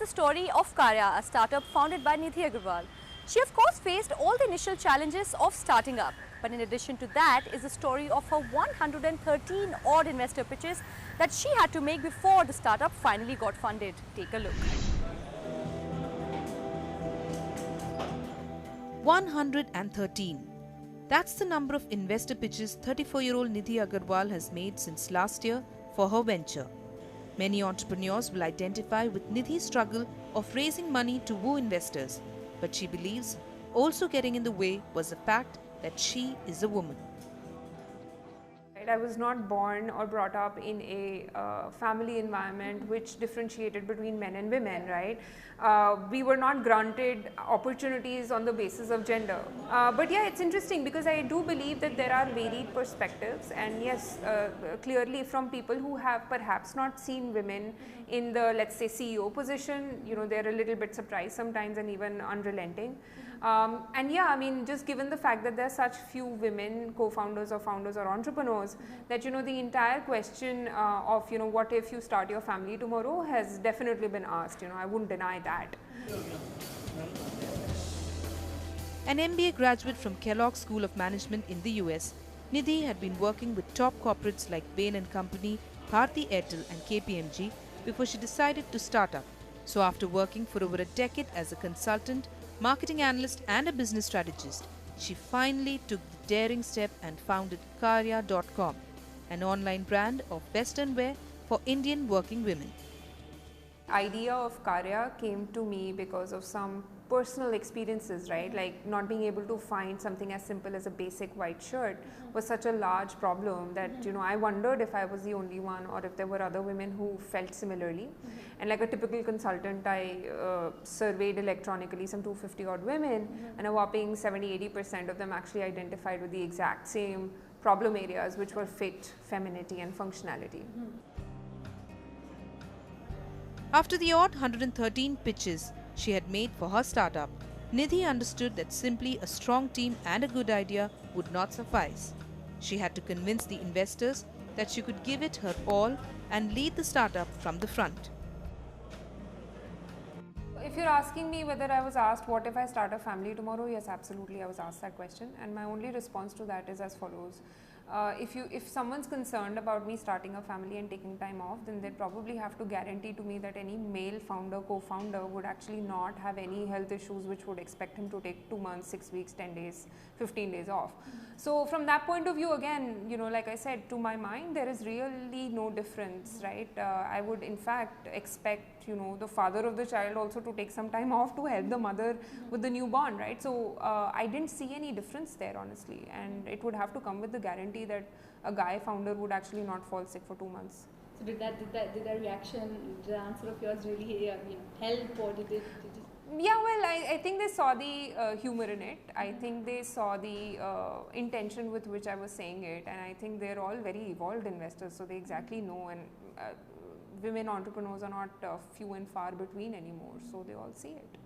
the story of KAARYAH, a startup founded by Nidhi Agarwal. She of course faced all the initial challenges of starting up. But in addition to that is the story of her 113 odd investor pitches that she had to make before the startup finally got funded. Take a look. 113. That's the number of investor pitches 34-year-old Nidhi Agarwal has made since last year for her venture. Many entrepreneurs will identify with Nidhi's struggle of raising money to woo investors, but she believes also getting in the way was the fact that she is a woman. I was not born or brought up in a family environment which differentiated between men and women, right? We were not granted opportunities on the basis of gender. But yeah, it's interesting because I do believe that there are varied perspectives, and yes, clearly from people who have perhaps not seen women in the, let's say, CEO position, you know, they're a little bit surprised sometimes and even unrelenting. And yeah, I mean, just given the fact that there are such few women co-founders or founders or entrepreneurs, that, you know, the entire question of, you know, what if you start your family tomorrow has definitely been asked. You know, I wouldn't deny that. An MBA graduate from Kellogg School of Management in the US, Nidhi had been working with top corporates like Bain & Company, Bharti Airtel and KPMG before she decided to start up. So after working for over a decade as a consultant, marketing analyst and a business strategist, she finally took the daring step and founded KAARYAH.com, an online brand of western wear for Indian working women. Idea of KAARYAH came to me because of some personal experiences, right? Like not being able to find something as simple as a basic white shirt was such a large problem that, you know, I wondered if I was the only one or if there were other women who felt similarly. And like a typical consultant, I surveyed electronically some 250 odd women, and a whopping 70-80% of them actually identified with the exact same problem areas, which were fit, femininity and functionality. After the odd 113 pitches she had made for her startup, Nidhi understood that simply a strong team and a good idea would not suffice. She had to convince the investors that she could give it her all and lead the startup from the front. If you're asking me whether I was asked what if I start a family tomorrow, yes, absolutely, I was asked that question, and my only response to that is as follows. If someone's concerned about me starting a family and taking time off, then they probably have to guarantee to me that any male founder, co-founder would actually not have any health issues which would expect him to take 2 months, 6 weeks, 10 days, 15 days off. So from that point of view, again, you know, like I said, to my mind, there is really no difference, right? I would in fact expect, you know, the father of the child also to take some time off to help the mother with the newborn, right? So I didn't see any difference there, honestly, and it would have to come with the guarantee that a guy founder would actually not fall sick for 2 months. So did that reaction, the answer of yours really help, or did it? Yeah, well, I think they saw the humor in it. I think they saw the intention with which I was saying it, and I think they're all very evolved investors, so they exactly know, and women entrepreneurs are not few and far between anymore, so they all see it.